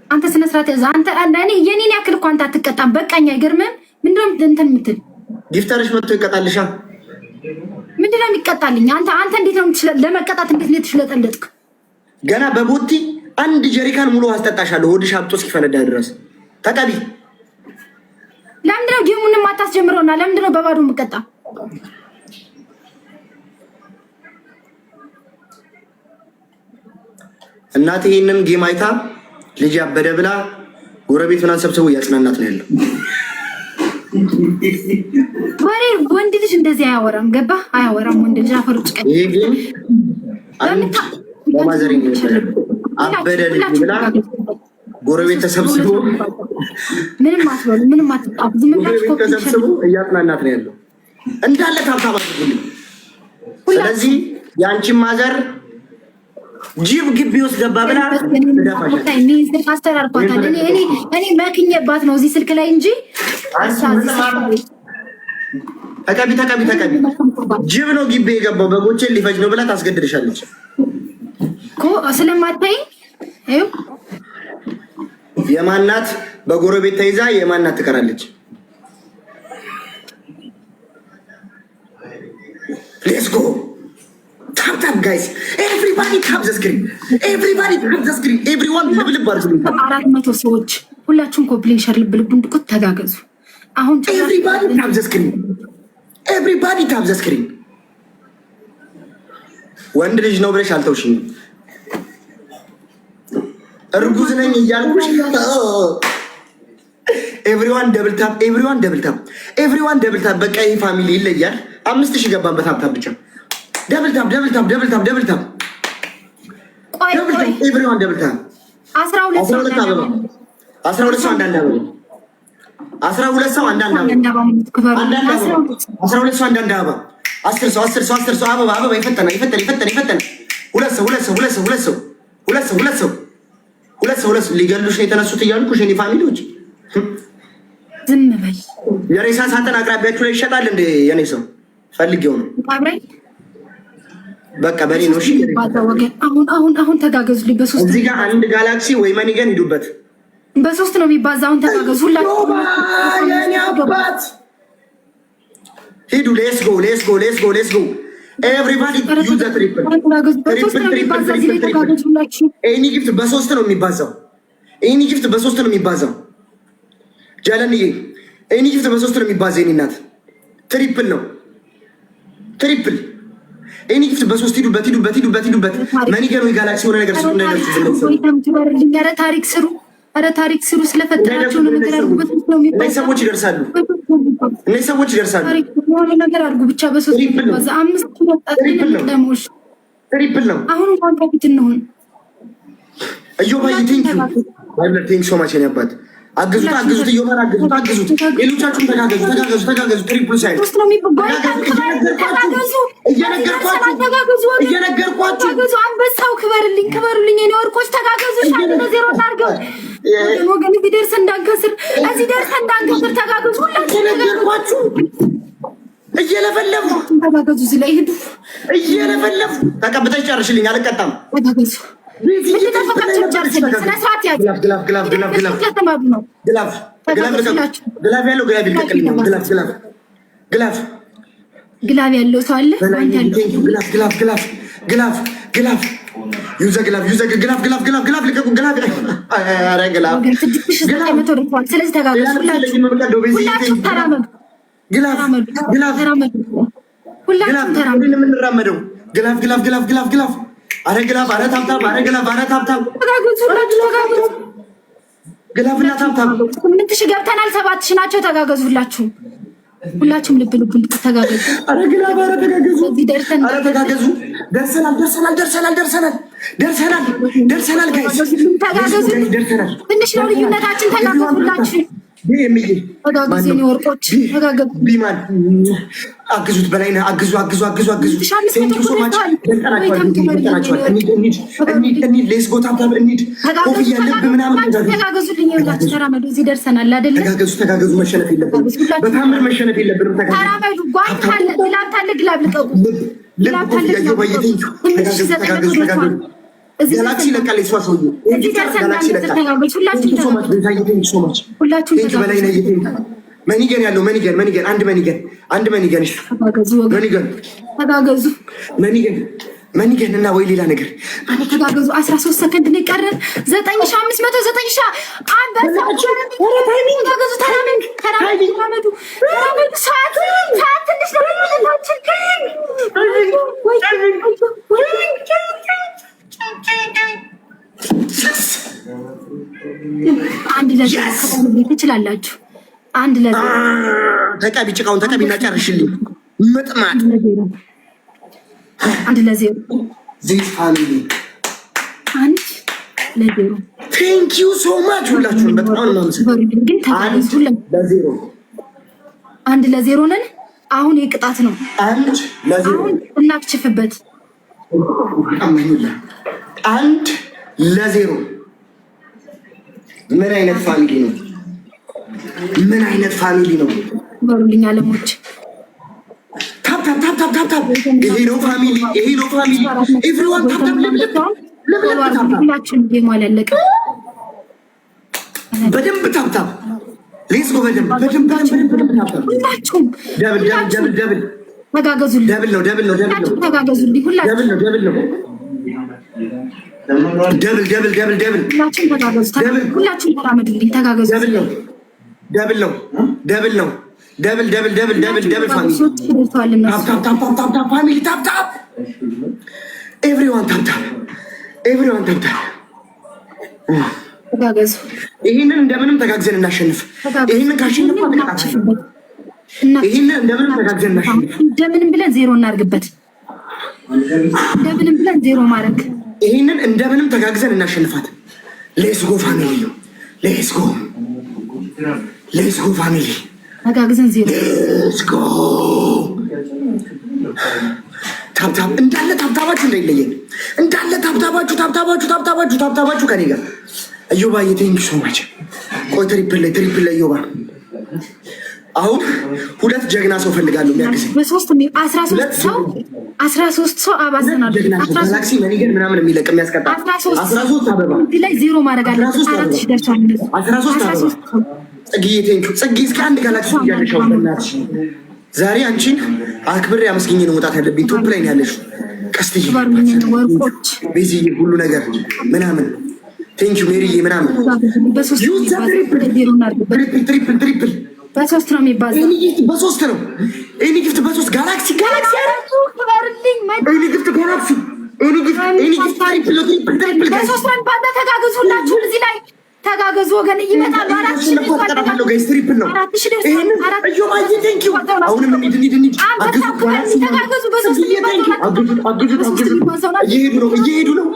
አንተ ስነ ስርዓት ያዝ። አንተ እኔ የኔን ያክል እኮ አንተ አትቀጣም። በቃኝ። አይገርምም? ምንድነው እንትን የምትል? ጊፍተርሽ መጥቶ ይቀጣልሻ። ምንድነው የሚቀጣልኝ? አንተ እንዴት ነው ለመቀጣት እንዴት ነው ትሽለጠለጥክ? ገና በቦቲ አንድ ጀሪካን ሙሉ አስጠጣሻለሁ። ሆድሽ አብጦ እስኪፈነዳ ድረስ ተቀቢ። ለምንድነው ጌሙንም አታስጀምረውና ለምንድነው በባዶ የምቀጣ? እናቴ ይሄንን ጌም አይታ ልጅ ያበደ ብላ ጎረቤት ምናምን ሰብስቦ እያጽናናት ነው ያለው። ወሬ ወንድ ልጅ እንደዚህ አያወራም። ገባ? አያወራም ወንድ ልጅ አፈሩ ጭቀ ይሄ ጌም ለማዘሪኝ አበደ ልጅ ብላ ጎረቤት ተሰብስቦ ምንም አትበሉ፣ ምንም አትጣፉ። ዝም ብላችሁ ተሰብስቦ እያጽናናት ነው ያለው እንዳለ ታብታባ። ስለዚህ ያንቺን ማዘር ጂብ ግቢ ውስጥ ገባ ብላ አስተራርኳታል። እኔ መክኜባት ነው እዚህ ስልክ ላይ እንጂ ተቀቢ ጂብ ነው ግቢ የገባው በጎቼን ሊፈጅ ነው ብላ ታስገድድሻለች እኮ ስለማታይ። የማናት በጎረቤት ተይዛ የማናት ትቀራለች። ሌትስ ጎ ታፕ ጋይስ ኤቭሪባዲ ታፕ ዘ ስክሪን ኤቭሪባዲ ታፕ ዘ ስክሪን ኤቭሪዋን ልብልብ አድርጉልኝ። 400 ሰዎች ሁላችሁም ኮፕሊንግ ሸር ልብልብ እንድቁት ተጋገዙ። አሁን ኤቭሪባዲ ታፕ ዘ ስክሪን ኤቭሪባዲ ታፕ ዘ ስክሪን። ወንድ ልጅ ነው ብለሽ አልተውሽኝም። እርጉዝ ነኝ እያልኩሽ ኤቭሪዋን ደብል ታፕ ኤቭሪዋን ደብል ታፕ ኤቭሪዋን ደብል ታፕ። በቃ ይሄ ፋሚሊ ይለያል። 5000 ገባን በታፕ ታፕ ብቻ። ደብል ታፕ ደብል ታፕ ደብል ታፕ ደብል ታፕ ኤቭሪዋን ደብል ታፕ። 12 ሰው አበባ 12 ሰው አንዳንድ አበባ 12 ሰው አንዳንድ አበባ 12 ሰው አንዳንድ አበባ 10 ሰው 10 ሰው 10 ሰው አበባ አበባ ይፈጠና ሁለት ሰው ሊገሉሽ ነው የተነሱት እያልኩሽ የኔ ፋሚሊዎች ዝም በይ። የሬሳ ሳጥን አቅራቢያችሁ ላይ ይሸጣል እንደ የኔ ሰው ፈልጌው ነው። በቃ በኔ ነው። እሺ አሁን ተጋገዙ። በሶስት እዚህ ጋር አንድ ጋላክሲ ወይ መኒገን ሂዱበት። በሶስት ነው የሚባዛው። አሁን ተጋገዙ ሁላችሁ። የኔ አባት ሂዱ። ሌትስ ጎ ኤቭሪባዲ ዩዝ ዘ ትሪፕል። ኤኒ ጊፍት በሶስት ነው የሚባዛው። ጀለንዬ ኤኒ ጊፍት በሶስት ነው የሚባዛው። የኔ እናት ትሪፕል ነው። ኤኒ ጊፍት በሶስት ሂዱበት። መኒገን ወይ ጋላክሲ ሆነ ነገር ስሩ እንዳይደርሱ። ኧረ ታሪክ ስሩ። ስለፈጠራችሁ ነው ነገር አድርጉበት። እነዚህ ሰዎች ይደርሳሉ። ነገር አድርጉ ብቻ። በሶስት ባዛ 5 ትሪፕል ነው። አሁን እንኳን ከፊት እንሆን። እዮባይ ቴንክ ሶ ማች ያባት አግዙት። እዮባን አግዙት። ሌሎቻችሁም ተጋገዙ። ትሪፕል ሳይድ እየነገርኳችሁ አንበሳው ክበርልኝ የኔ ወርቆች ተጋገዙ። ዜሮ እናድርገው ወገን። እዚህ ደርሰን እንዳንከስር ተጋገዙ። ሁላችሁ እየለፈለፉ ተጋገዙ። እዚህ ላይ ሂዱ እየለፈለፉ ተቀብተሽ ጨርሽልኝ። አልቀጣም። ተጋገዙ። ግላፍ ያለው ሰው አለ። ስለዚህ ተጋገዙ። ሁላችሁም ተራመዱ። የምንራመደው ግላፍ አረ ግላፍ አረ ታብታብ ግላፍና ታብታብ 8,000 ገብተናል። 7,000 ናቸው። ተጋገዙ። ሁላችሁም ልብ ተጋገዙ። አረ ግላፍ አረ ተጋገዙ። አረ ተጋገዙ። ደርሰናል ጋይስ ተጋገዙ። ትንሽ ነው ልዩነታችን። ተጋገዙላችሁ። ወርቆች ቢማን አግዙት። በላይነህ አግዙ። ሌስ ጎታ ኮፍያ ልብ ምናምን ተጋገዙልኝ። ሁላችሁ ተራመዱ። እዚህ ደርሰናል አይደለ? ተጋገዙ። መሸነፍ የለብንም። በታምር መሸነፍ የለብንም። ተራመዱ። ጓንት አለ፣ ግላብ አለ። ግላብ ልቀቁ። ልብ ጋላክሲ ለቃል ይስዋስ ነው እዚህ ጋላክሲ ለቃል ሁላችሁም በላይ ነው መኒገን ያለው መኒገን አንድ መኒገን መኒገን እና ወይ ሌላ ነገር ተጋገዙ 13 ሰከንድ ነው የቀረን 9500 አንድ ለዚህ ትችላላችሁ። አንድ ለዚህ ተቀቢ ጭቃውን ተቀቢና ጨርሽልኝ። መጥማት አንድ ለዜሮ ዚስ ፋሚሊ አንድ ለዜሮ ቴንክ ዩ ሶ ማች ሁላችሁም በጣም ነው አንድ ለዜሮ ነን። አሁን የቅጣት ነው። አንድ ለዜሮ እናክችፍበት። አንድ ለዜሮ ምን አይነት ፋሚሊ ነው? ምን አይነት ፋሚሊ ነው? በሩልኝ አለሞች ታፕ ይሄ ነው ፋሚሊ ኤቭሪዋን ታፕ ሁላችን ጌሟል ያለቀ በደንብ ታፕ ሌትስ ጎ በደንብ ሁላችሁም ደብል ተጋገዙልኝ። ደብል ነው ተጋገዙልኝ። ሁላችሁም ደብል ሁላችሁም ተጋገዙ። ሁላችሁም ተራመዱልኝ። ተጋገዙ። ደብል ነው ፋሚሊ ታፕ ኤቭሪዋን ታፕ ተጋገዙ። ይሄንን እንደምንም ተጋግዘን እናሸንፍ። ይሄንን ካሸነፍ ይሄንን እንደምንም ተጋግዘን እናሸንፍ። እንደምንም ብለን ዜሮ እናርግበት። እንደምንም ብለን ዜሮ ማድረግ ይሄንን እንደምንም ተጋግዘን እናሸንፋት። ሌትስ ጎ ፋሚሊ ሌትስ ጎ ፋሚሊ ተጋግዘን ዜሮ ሌትስ ጎ ታፕ እንዳለ ታፕታባችሁ እንዳይለየን እንዳለ ታፕታባችሁ ከኔ ጋር እዮባ ቴንክ ሶ ማች። ቆይ ትሪፕል ላይ እዮባ አሁን ሁለት ጀግና ሰው ፈልጋለሁ የሚያግዘኝ በሶስት 13 ሰው አባዘናል። ጋላክሲ መኒገን ምናምን የሚለቅ የሚያስቀጣ 13 አበባ ላይ ዜሮ ማድረግ አለ። 4000 ደርሷል። 13 አበባ ጽጌ ቴንክ ጽጌ እስኪ አንድ ጋላክሲ ያለሽው በእናትሽ ዛሬ አንቺን አክብሬ አመስግኜ ነው መውጣት ያለብኝ። ቶፕ ላይ ነው ያለሽው። ቀስትዬ ወርቆች ቤዚዬ ሁሉ ነገር ምናምን ቴንክ ዩ ሜሪዬ ምናምን ትሪፕል በሶስት ነው የሚባለው። በሶስት ነው ኤኒ ጊፍት በሶስት ጋላክሲ ኤኒ ጊፍት ጋላክሲ ኤኒ ጊፍት ትሪፕል በሶስት ነው የሚባለው። ተጋገዙ ሁላችሁም እዚህ ላይ ተጋገዙ ወገን ይመጣል። 4000 ትሪፕል ነው። አሁንም ተጋገዙ በሶስት እየሄዱ ነው።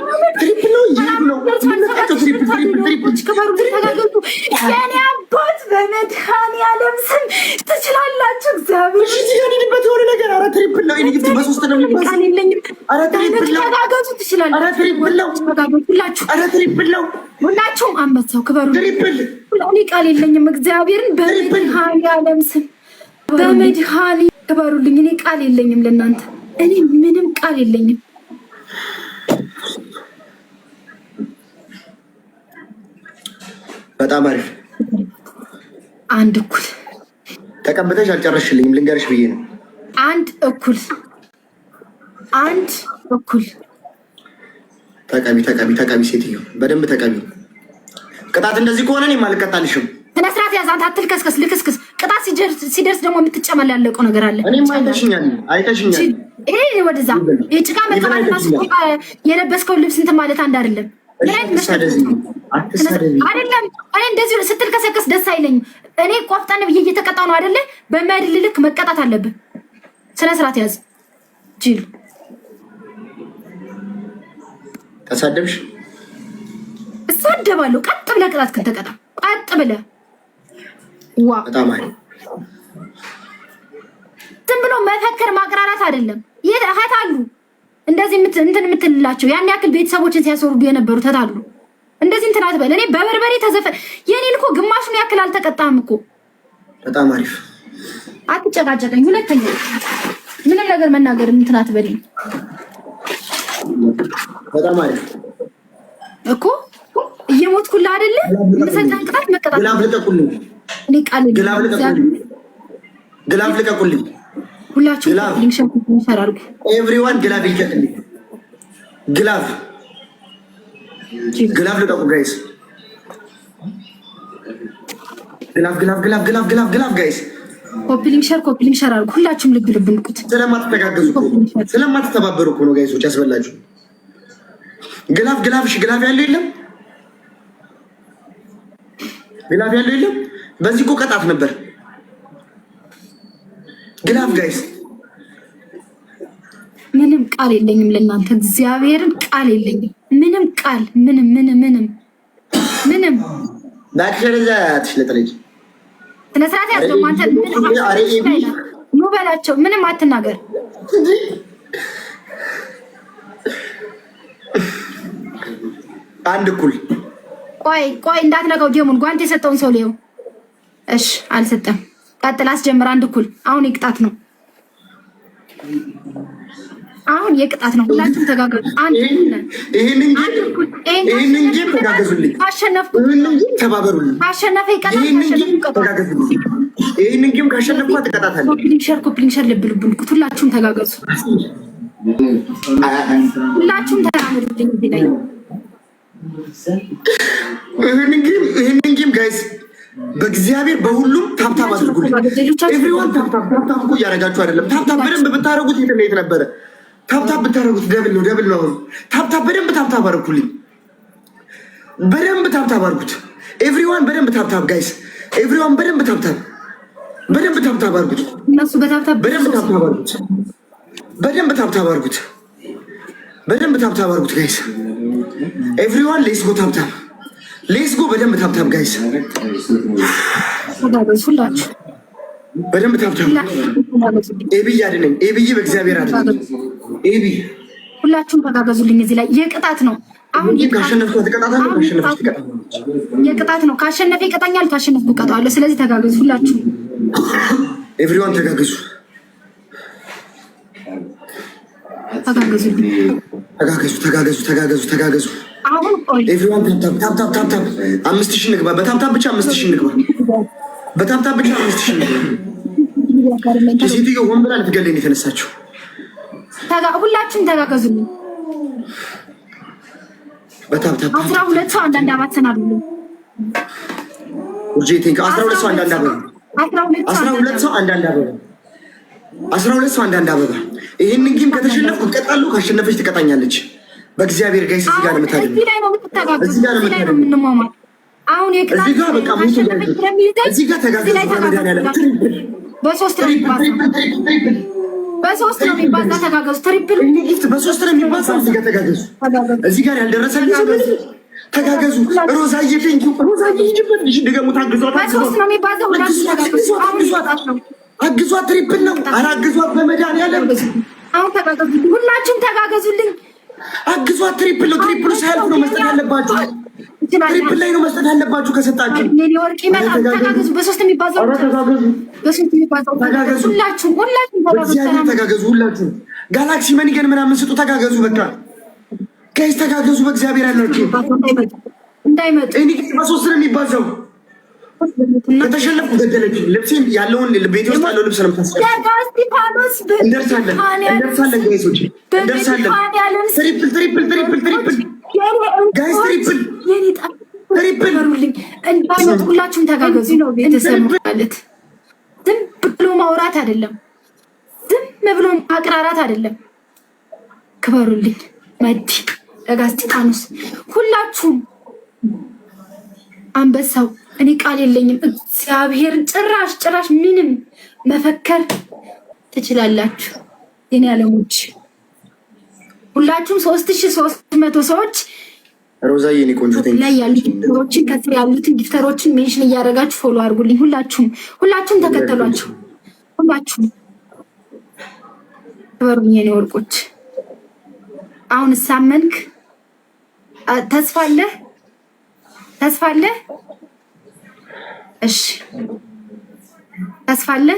ትሪፕል ነው የኔ አባት በመድኃኒዓለም ስም ትችላላችሁ። እግዚአብሔር ሄድበት የሆነ ነገር ኧረ ትሪፕል ነው። ጊፍት በሶስት ነው ተጋገዙ ትችላላችሁ። ሁላችሁም አንበሳው ክበሩ። እኔ ቃል የለኝም። እግዚአብሔርን በመድኃኒዓለም ስም ክበሩልኝ። እኔ ቃል የለኝም ለእናንተ። እኔ ምንም ቃል የለኝም። በጣም አሪፍ። አንድ እኩል ተቀብተሽ አልጨረስሽልኝም። ልንገርሽ ብዬ ነው። አንድ እኩል ተቀቢ ሴትዮ በደንብ ተቀቢ። ቅጣት እንደዚህ ከሆነ እኔም አልቀጣልሽም። ስነ ስርዓት ያዝ። አንተ አትልከስከስ፣ ልክስክስ። ቅጣት ሲደርስ ደግሞ የምትጨመላለቀው ነገር አለ። እኔም አይተሽኛል። ይሄ ወደዛ የጭቃ መቀባትና የለበስከው ልብስ እንትን ማለት አንድ አይደለም። አይደለም እኔ እንደዚህ ስትልከሰከስ ደስ አይለኝም። እኔ ቆፍጣን ብዬ እየተቀጣው ነው አይደለ? በማይድል ልክ መቀጣት አለብን። ስነ ስርዓት ያዝ። ጅል ተሳደብሽ እሳደባለሁ። ቀጥ ብለህ ቅጣት ከተቀጣ ቀጥ ብለህ ዋ በጣም አይ ዝም ብሎ መፈከር ማቅራራት አይደለም። እህት አሉ እንደዚህ እንትን የምትልላቸው ያን ያክል ቤተሰቦችን ሲያስወርዱ የነበሩት እህት አሉ። እንደዚህ እንትን አትበል። እኔ በበርበሬ ተዘፈን የኔን እኮ ግማሹን ያክል አልተቀጣም እኮ። በጣም አሪፍ። አትጨቃጨቀኝ። ሁለተኛ ምንም ነገር መናገር እንትን አትበልኝ። በጣም አሪፍ እኮ እየሞትኩልህ አይደለ? የምሰጥህን ቅጣት መቀጣት። ግላፍ ልቀቁልኝ። እኔ ቃል ግላፍ ልቀቁልኝ። ሁላችሁም ሊንክ ሸር አድርጉ። ኤቭሪዋን ግላፍ ይልቀቅልኝ። ግላፍ ልቀቁ ጋይስ። ግላፍ ጋይስ። ኮፒ ሊንክ ሸር አድርጉ። ሁላችሁም ልብ ንቁት። ስለማትተጋገዙ ስለማትተባበሩ እኮ ነው ጋይሶች ያስበላችሁ። ግላፍ ያለው የለም። ግላፍ ያለው የለም። በዚህ እኮ ቀጣት ነበር። ግላፍ ጋይስ። ምንም ቃል የለኝም ለእናንተ፣ እግዚአብሔርን ቃል የለኝም። ምንም ቃል ምንም ላክሸረዛትሽ ለጥልጅ ስነ ስርዓት ያለው አንተ ኑ በላቸው። ምንም አትናገር። አንድ እኩል ቆይ እንዳትነካው። ጀሙን ጓንት የሰጠውን ሰው ሊየው። እሺ አልሰጠም። ቀጥል፣ አስጀምር። አንድ እኩል። አሁን የቅጣት ነው። ሁላችሁም ተጋገዙ። ይሄንን ጌም ተጋገዙልኝ። ተባበሩልኝ። ካሸነፈ ይቀጣል። ይሄንን ጌም ካሸነፍኩ ትቀጣታለህ። ኮፕሊንግ ሸር ልብ ንቁት። ሁላችሁም ተጋገዙ። ሁላችሁም ተራመዱልኝ። እዚህ ላይ ይሄንን ጌም ጋይስ በእግዚአብሔር በሁሉም ታብታብ አድርጉልኝ። ኤቭሪዋን ታብታብ እኮ እያደረጋችሁ አይደለም። ታብታብ በደንብ ብታደረጉት የት ነበረ? ታብታብ ብታደረጉት ደብል ነው። አሁን ታብታብ በደንብ ታብታብ አድርጉልኝ። በደንብ ታብታብ አድርጉት። ኤቭሪዋን በደንብ ታብታብ ጋይስ። ኤቭሪዋን በደንብ ታብታብ አድርጉት። እነሱ በታብታብ በደንብ ታብታብ አድርጉት። በደንብ ታብታብ አድርጉት ጋይስ። ኤቭሪዋን ሌትስ ጎ ታብታብ ሌትስ ጎ። በደንብ ታብታብ ጋይስ። በደንብ ታብታብ። ኤብይ አድነኝ። ኤብይ በእግዚአብሔር አድነኝ። ኤብይ ሁላችሁም ተጋገዙልኝ። እዚህ ላይ የቅጣት ነው። አሁን ካሸነፍኩ ትቀጣታለህ። የቅጣት ነው። ካሸነፈ ይቀጣኛል፣ ካሸነፍኩ እቀጣዋለሁ። ስለዚህ ተጋገዙ። ሁላችሁ ኤቭሪዋን ተጋገዙ። ተጋገዙ። አሁን ቆይ ኤቭሪዋን ታብታብ 5000 ንግባ። በታብታብ ብቻ 5000 ንግባ። በታብታብ ብቻ 5000 ንግባ። ሴትዮ ሆን ብላ ልትገለኝ የተነሳችው። ሁላችሁም ተጋገዙልኝ። በታብታብ 12 ሰው አንዳንድ አባት ተናግሩልኝ። ኡርጄቴን 12 ሰው አንዳንድ አበባ 12 ሰው አንዳንድ አበባ። ይሄንን ጌም ከተሸነፍኩ እቀጣለሁ፣ ካሸነፈች ትቀጣኛለች። በእግዚአብሔር ጋይስ እዚህ ጋር ለምታደርጉ እዚህ ላይ ነው የምትተጋገዙ። እዚህ ላይ ነው የምንሟሟው። አሁን የቅጣት እዚህ ጋር በቃ እዚህ ጋር ተጋገዙ። በሶስት ነው የሚባዛ ተጋገዙ። ትሪፕል በሶስት ነው የሚባዛ። እዚህ ጋር ተጋገዙ። እዚህ ጋር ያልደረሰ ተጋገዙ። ሮዛዬ ቴንኪው። ሮዛዬ ይጅበት ልጅ ድገሙ። ታግዟት። በሶስት ነው የሚባዛው። ሁላችሁ ተጋገዙ። አሁን ይወጣት ነው። አግዟት። ትሪፕል ነው። አላግዟት። በመድኃኒዓለም አሁን ተጋገዙ። ሁላችሁም ተጋገዙልኝ። አግዟት። ትሪፕል ነው። ትሪፕል ሳያልፍ ነው መስጠት ያለባችሁ። ትሪፕል ላይ ነው መስጠት ያለባችሁ። ከሰጣችሁ ወርቅ ይመጣል። ተጋገዙ። በሶስት የሚባዛው በሶስት የሚባዛው ተጋገዙ። ሁላችሁም ተጋገዙ። ሁላችሁም ጋላክሲ መኒገን ምናምን ስጡ። ተጋገዙ። በቃ ጋይስ ተጋገዙ። በእግዚአብሔር ያላችሁ እንዳይመጡ። እኔ በሶስት ነው የሚባዛው። ከተሸነፍኩ ገደለች። ልብሴን ያለውን ቤት ውስጥ ያለው ልብስ ነው የምታስቀምጠው። እንደርሳለን ጋይሶች፣ እንደርሳለን። ትሪፕል ጋይስ፣ ትሪፕል እንዳይመጡ። ሁላችሁም ተጋገዙ። ቤተሰብ ማለት ዝም ብሎ ማውራት አይደለም፣ ዝም ብሎ ማቅራራት አይደለም። ክበሩልኝ። መዲ ለጋስጢጣኖስ ሁላችሁም አንበሳው እኔ ቃል የለኝም። እግዚአብሔርን ጭራሽ ምንም መፈከር ትችላላችሁ። የኔ ዓለሞች ሁላችሁም 3300 ሰዎች ሮዛዬ እኔ ቆንጆ ላይ ያሉት ጊፍተሮችን ከስር ያሉትን ጊፍተሮችን ሜንሽን እያደረጋችሁ ፎሎ አድርጉልኝ። ሁላችሁም ተከተሏቸው። ሁላችሁም ክበሩኝ የኔ ወርቆች። አሁን ሳመንክ ተስፋ አለ። እሺ ተስፋ አለ።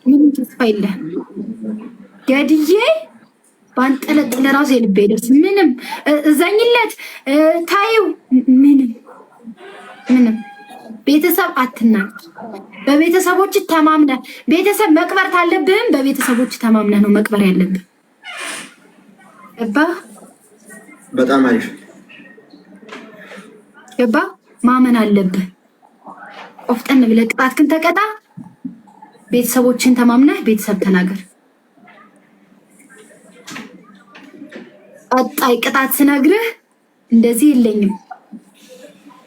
ምንም ተስፋ አይለ ገድዬ ባንጠለጥል ራሱ የልቤ ደርስ ምንም እዘኝለት ታዩ ምንም ቤተሰብ አትናቅ። በቤተሰቦች ተማምነህ ቤተሰብ መቅበር ካለብህም በቤተሰቦች ተማምነህ ነው መቅበር ያለብህ። ገባ? በጣም አሪፍ ገባ? ማመን አለብህ። ቆፍጠን ብለህ ቅጣትህን ተቀጣ። ቤተሰቦችን ተማምነህ ቤተሰብ ተናገር። ቀጣይ ቅጣት ስነግርህ እንደዚህ የለኝም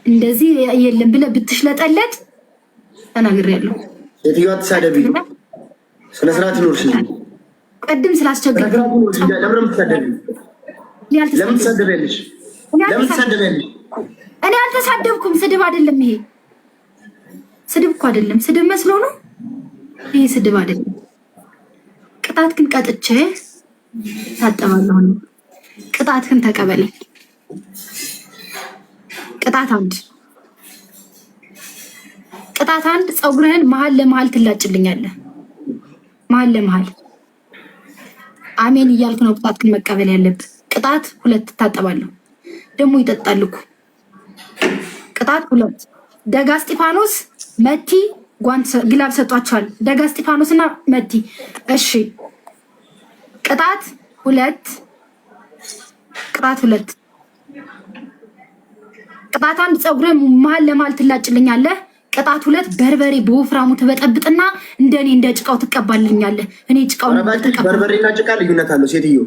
እንደዚህ የለም ብለህ ብትሽለጠለጥ ተናግሬያለሁ። ሴትዮዋ አትሳደቢ፣ ስነ ስርዓት ይኖርሽ። ቅድም ስላስቸገርኩ ለምን ትሳደቢያለሽ? እኔ አልተሳደብኩም። ስድብ አይደለም ይሄ። ስድብ እኮ አይደለም። ስድብ መስሎ ነው ይሄ። ስድብ አይደለም። ቅጣት ግን ቀጥቼ ታጠባለሁ። ቅጣት ግን ተቀበለኝ። ቅጣት አንድ ፀጉርህን መሀል ለመሀል ትላጭልኛለህ። መሀል ለመሀል አሜን እያልክ ነው ቅጣት ግን መቀበል ያለብህ። ቅጣት 2 ትታጠባለሁ። ደግሞ ይጠጣል እኮ ቅጣት 2 ደጋ እስጢፋኖስ መቲ ጓንት ግላብ ሰጧቸዋል። ደጋ እስጢፋኖስ እና መቲ እሺ። ቅጣት 2 ቅጣት 1 ፀጉርህን መሀል ለመሀል ትላጭልኛለህ። ቅጣት 2 በርበሬ በወፍራሙ ትበጠብጥና እንደኔ እንደ ጭቃው ትቀባልኛለህ። እኔ ጭቃው በርበሬና ጭቃ ልዩነት አለው ሴትዮ።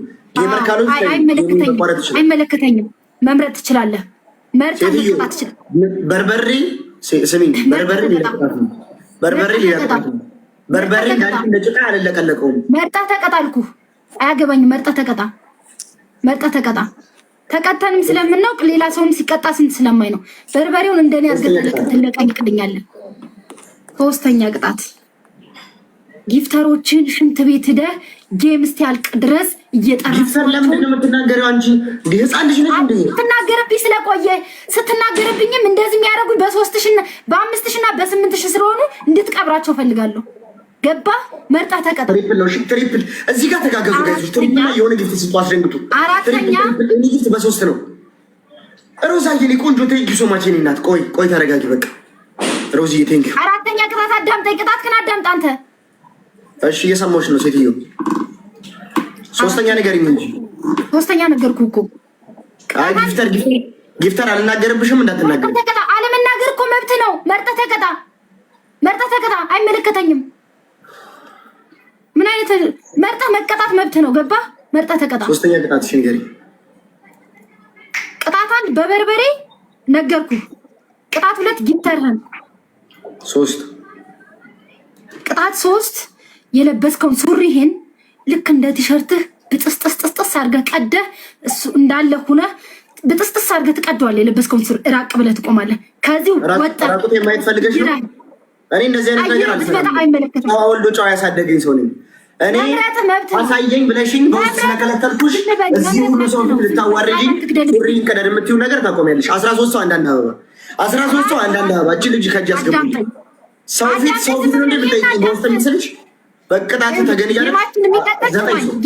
አይመለከተኝም። መምረጥ ትችላለህ። መርጠህ መቅጣት ትችላለህ። በርበሬ ስሚኝ፣ በርበሬ እንደ ጭቃ አልለቀለቀውም። መርጠህ ተቀጣ አልኩህ። አያገባኝም። መርጠህ ተቀጣ። ተቀተንም ስለምናውቅ ሌላ ሰውም ሲቀጣ ስንት ስለማይ ነው። በርበሬውን እንደኔ አርገህ ትለቀልቅልኛለህ። 3ኛ ቅጣት ጊፍተሮችን ሽንት ቤት ሄደህ ጌም እስኪያልቅ ድረስ እየጠራህ ጊፍተር ለምንድን ነው የምትናገረው? አንቺ እንደ ህፃን ልጅ ነሽ እንዴ? ስትናገርብኝ ስለቆየ ስትናገርብኝም እንደዚህ የሚያደርጉኝ በ3000 በ5000 እና በ8000 ስለሆኑ እንድትቀብራቸው ፈልጋለሁ። ገባ? መርጣ ተቀጣ። ትሪፕል እዚህ ጋር ተጋገዙ ጋይሶች። ትሪፕል የሆነ ጊፍት ስጡ፣ አስደንግጡ። 4ኛ ጊፍት በ3 ነው። ሮዛዬ እኔ ቆንጆ ቴንኪ ሶ ማች የኔ እናት። ቆይ ተረጋጊ በቃ ሮዚዬ ቴንኪ። 4ኛ ቅጣት አዳምጠኝ። ቅጣት ግን አዳምጥ አንተ። እሺ እየሰማሁሽ ነው ሴትዮ። 3ኛ ንገሪኝ እንጂ 3ኛ ነገርኩህ እኮ። አይ ጊፍተር አልናገርብሽም እንዳትናገር። ተቀጣ። አለመናገር እኮ መብት ነው። መርጠህ ተቀጣ። አይመለከተኝም። ምን አይነት መርጠህ መቀጣት መብት ነው። ገባ? መርጠህ ተቀጣ። 3ኛ ቅጣት እሺ ንገሪኝ። ቅጣት 1 በበርበሬ ነገርኩህ። ቅጣት 2 ጊፍተርህን 3 ቅጣት 3 የለበስከውን ሱሪህን ልክ እንደ ቲሸርትህ ብጥስጥስጥስ አድርገህ ቀደህ እሱ እንዳለ ሁነህ ብጥስጥስ አድርገህ ትቀደዋለህ። የለበስከውን ሱሪ ራቅ ብለህ ትቆማለህ። ከዚህ ወጣ ራቁት የማየት ፈልገሽ ነው? እኔ እንደዚህ አይነት ነገር አይመለከትም። ወልዶ ጨዋ ያሳደገኝ ሰው ነኝ እኔ። አሳየኝ ብለሽኝ በውስጥ ስለከለከልኩሽ እዚህ ሁሉ ሰው ፊት ልታዋርጂኝ ሱሪን ቀደድ የምትይው ነገር ታቆሚያለሽ። 13 ሰው አንዳንድ አበባ 13 ሰው አንዳንድ አበባ እቺ ልጅ ከእጅ አስገቡኝ። ሰው ፊት ነው እንደምትጠይቂኝ በውስጥ ምስልሽ በቅጣት ተገንያለሽ።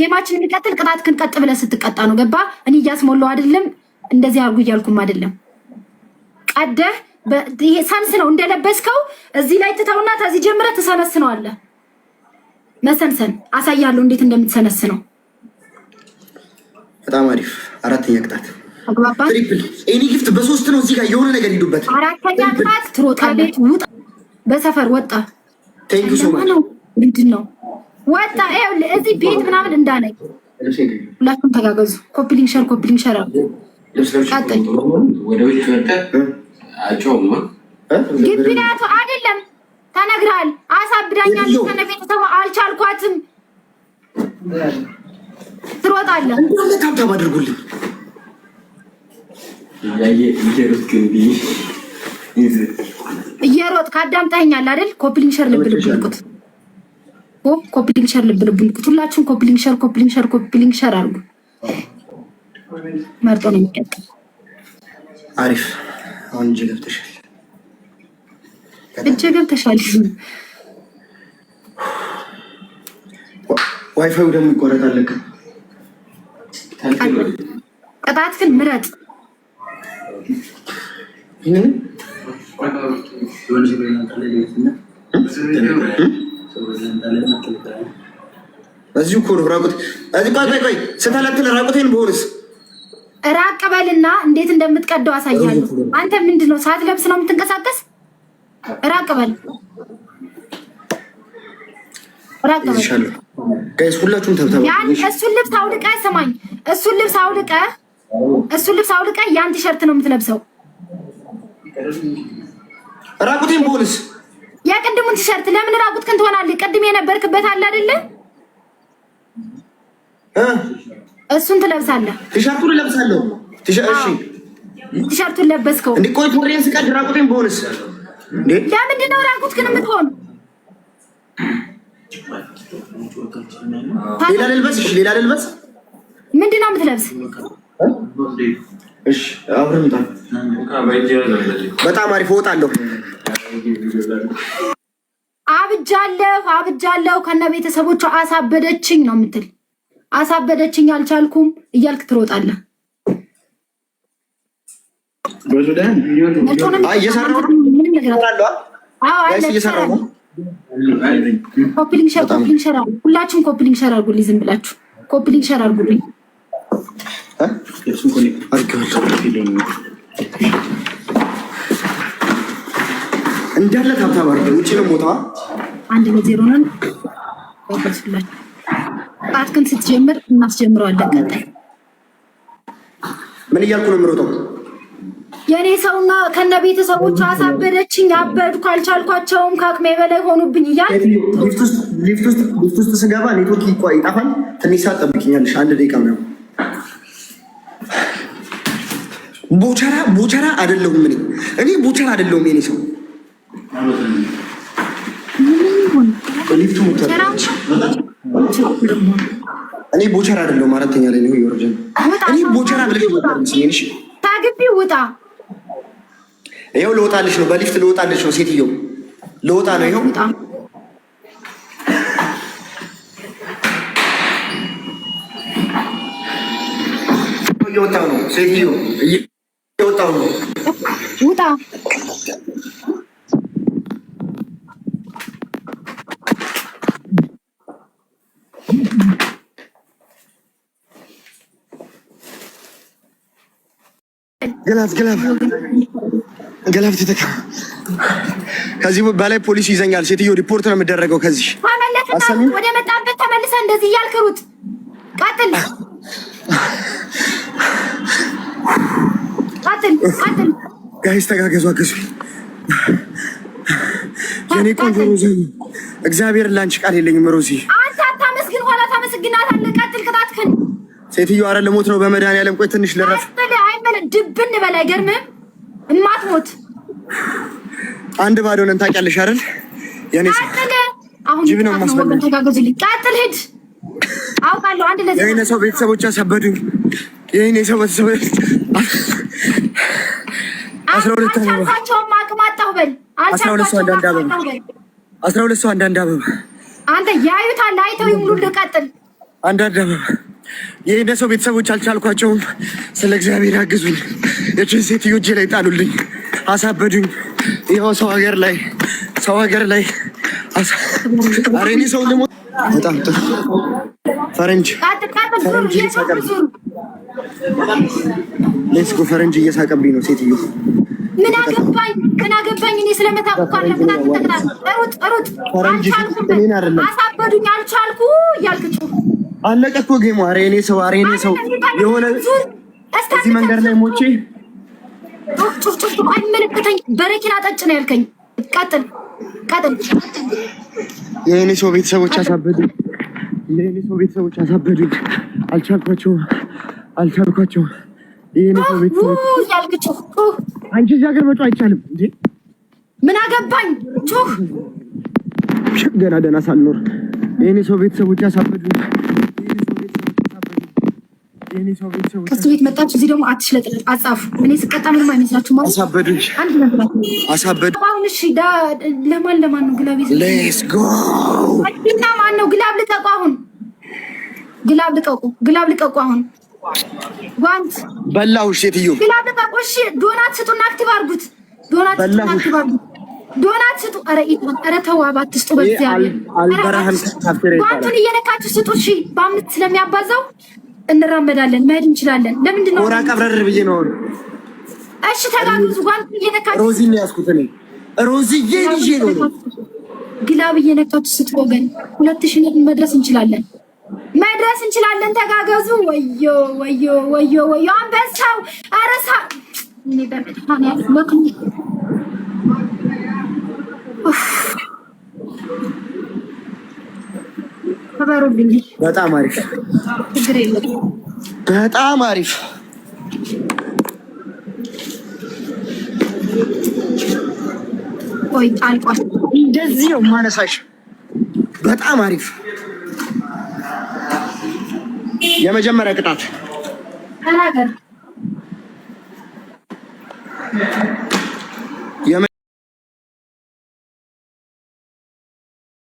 ጌማችን የሚቀጥል ቅጣት ግን ቀጥ ብለህ ስትቀጣ ነው። ገባ? እኔ እያስሞላው አይደለም እንደዚህ አርጉ እያልኩም አይደለም። ቀደህ ይሄ ሰንስ ነው እንደለበስከው እዚህ ላይ ትተውና ከዚህ ጀምረህ ትሰነስነዋለህ። መሰንሰን አሳያለሁ እንዴት እንደምትሰነስነው። በጣም አሪፍ። 4ኛ ቅጣት አግባባ። ትሪፕል ኤኒ ጊፍት በ3 ነው። እዚህ ጋር የሆነ ነገር ሂዱበት። 4ኛ ቅጣት ትሮጣለህ። ውጣ። በሰፈር ወጣ። ቴንክ ዩ ሶ ማች። ምንድን ነው ወጣ? ይኸውልህ እዚህ ቤት ምናምን እንዳነኝ። ሁላችሁም ተጋገዙ። ኮፒሊንግ ሸር አሉ። ቀጥል። ወደ ውጭ ወጣ አጮማ ግቢናቱ አይደለም ተነግረሃል። አሳብዳኛለች ከነ ቤተሰቡ አልቻልኳትም። ትሮጣለህ። እንደውም ታብታብ አድርጉልኝ። እየሮጥክ አዳምጠኸኛል አይደል? ኮፒሊንግ ሸር ልብ ልብልቁት። ኮፒሊንግ ሸር ልብ ልብልቁት። ሁላችሁም ኮፒሊንግ ሸር አድርጉ። መርጦ ነው የሚቀጥል። አሪፍ። አሁን እጅ ገብተሻል። ዋይፋዩ ደግሞ ይቆረጣል። ቅጣት ግን ምረጥ። እዚሁ እኮ ነው ራቁት። ቆይ ስተለትል ራቁቴን በሆንስ ራቅ በልና እንዴት እንደምትቀደው አሳያለሁ። አንተ ምንድነው ሳትለብስ ነው የምትንቀሳቀስ? ራቅ በል ጋይስ ሁላችሁም ተብተባ እሱን ልብስ አውልቀህ ስማኝ፣ እሱን ልብስ አውልቀህ ያን ቲሸርት ነው የምትለብሰው። ራቁቴን በሆንስ የቅድሙን ቲሸርት ለምን ራቁትክን ትሆናለህ? ቅድም የነበርክበት አለ አይደለ? እሱን ትለብሳለህ። ቲሸርቱን ለብሳለሁ። ቲሸርቱን ለበስከው እንዴ? ቆይ ቶሬን ስቀድ ራቁቴን በሆንስ እንዴ? ለምንድን ነው ራቁትክን የምትሆን? ሌላ ልልበስ? ሌላ ልልበስ? ምንድን ነው የምትለብስ? እሺ አብረን እንጣ። በጣም አሪፍ እወጣለሁ። አብጃለሁ ከነ ቤተሰቦቿ አሳበደችኝ ነው የምትል። አሳበደችኝ አልቻልኩም እያልክ ትሮጣለህ። ኮፕሊንግ ሸር ሁላችሁም ኮፕሊንግ ሸር አድርጉልኝ። ዝም ብላችሁ ኮፕሊንግ ሸር አድርጉልኝ። እንዳለ ታብታብ አድርገህ ውጭ ነው ሞታ 1-0 ነን። ወይስላችሁ ጣትክን ስትጀምር እናስጀምረዋለን። ቀጣይ ምን እያልኩ ነው የምሮጠው? የኔ ሰውና ከነ ቤተሰቦቿ አሳበደችኝ፣ አበድኩ፣ አልቻልኳቸውም፣ ከአቅሜ በላይ ሆኑብኝ እያል ሊፍት ውስጥ ስገባ ኔትወርክ ይጠፋል። ትንሽ ሰዓት ጠብቂኛለሽ፣ 1 ደቂቃ ነው። ቦቸራ አይደለሁም እኔ ቦቸራ አይደለሁም። የኔ ሰው ሊፍቱ እኔ ቦቸራ አይደለሁም። አራተኛ ላይ ነው ይወርጀን። እኔ ቦቸራ ብለሽ ወጣልሽ። ታግቢ ውጣ። ይኸው ልወጣልሽ ነው፣ በሊፍት ልወጣልሽ ነው። ሴትዮ ልወጣ ነው። ይኸው እየወጣሁ ነው። ሴትዮ እየወጣሁ ነው። ውጣ። ገላፍ ተተካ። ከዚህ በላይ ፖሊስ ይዘኛል። ሴትዮ ሪፖርት ነው የምደረገው። ከዚህ ወደ መጣበት ተመልሰህ እንደዚህ እያልክ ሩጥ። ቀጥል። ጋይስ ተጋገዙ፣ አገዙ። የኔ ቆንጆ ሮዚ፣ እግዚአብሔር ላንቺ ቃል የለኝም። ሮዚ አንተ አታመስግን፣ ኋላ ታመስግናታለህ። ቀጥል ቅጣትህን። ሴትዮ አረ ለሞት ነው በመድኃኒዓለም። ቆይ ትንሽ ልረፍ። ድብን በላይ ገርምህ እማትሞት 1 ባዶ ነን። ታውቂያለሽ አይደል? የኔ ሰው ጅብ ነው የማስበላኝ። ተጋገዙልኝ። ቀጥል፣ ሂድ። አውቃለሁ። አንድ ለዚህ የኔ ሰው ቤተሰቦች አሳበዱኝ። የኔ ሰው ቤተሰቦች 12 አልቻልኳቸውም። አቅም አጣሁ በል። 12 ሰው አንዳንድ አበባ አንተ ያዩታል፣ አይተው ይሙሉልህ። ቀጥል። አንዳንድ አበባ የኔ ሰው ቤተሰቦች አልቻልኳቸውም። ስለ እግዚአብሔር ያግዙኝ። የችን ሴትዮ እጄ ላይ ጣሉልኝ። አሳበዱኝ። ይኸው ሰው ሀገር ላይ ኧረ እኔ ሰው ልሞት። በጣም ጥሩ ፈረንጅ ሌትስ ጎ። ፈረንጅ እየሳቀብኝ ነው። ሴትዮ ምን አገባኝ እኔ ስለመታቁ አለበት። ሩጥ። አሳበዱኝ፣ አልቻልኩ እያልክ አለቀ እኮ ጌሙ። ኧረ እኔ ሰው የሆነ እዚህ መንገድ ላይ ሞቼ ጩፍ አይመለከተኝ። በረኪና ጠጭ ነው ያልከኝ። ቀጥል። የእኔ ሰው ቤተሰቦች አሳበዱኝ። አልቻልኳቸውም። የእኔ ሰው ቤተሰቦች ያልክችሁ አንቺ እዚህ ሀገር መጮህ አይቻልም እንዴ? ምን አገባኝ? ጩህ ገና ደህና ሳልኖር የእኔ ሰው ቤተሰቦች አሳበዱኝ። ከሱ ቤት መጣችሁ። እዚህ ደግሞ አትሽለጥለጥ፣ አጻፉ። እኔ ስቀጣ ምንም አይመስላችሁ ማለት አሳበዱኝ። አሁን እሺ፣ ለማን ነው ግላብ ይዘ? ሌትስ ጎ። እና ማን ነው ግላብ ልጠቁ? አሁን ግላብ ልቀቁ። አሁን ጓንት በላው ሴትዮ ግላብ ልቀቁ። እሺ ዶናት ስጡና አክቲቭ አድርጉት። ዶናት ስጡ። ኧረ ተው አትስጡ። በእግዚአብሔር ጓንቱን እየነካችሁ ስጡ። እሺ በ5 ስለሚያባዛው እንራመዳለን፣ መሄድ እንችላለን። ለምንድን ነው ወራ ቀብረር ብዬ ነው? እሺ ተጋግዙ። ጓንቱን እየነካችሁ ሮዚን ያስኩት እኔ ሮዚዬ ልጄ ነው። ግላብ እየነካችሁ ስጡ ወገን። 2000 መድረስ እንችላለን፣ ተጋገዙ። ወዮ አንበሳው አረሳ እኔ በመድሃን ያልኩ ከበሩልኝ። በጣም አሪፍ፣ ችግር የለም። በጣም አሪፍ። ቆይ አልቋል። እንደዚህ ነው ማነሳሽ። በጣም አሪፍ። የመጀመሪያ ቅጣት ተናገር።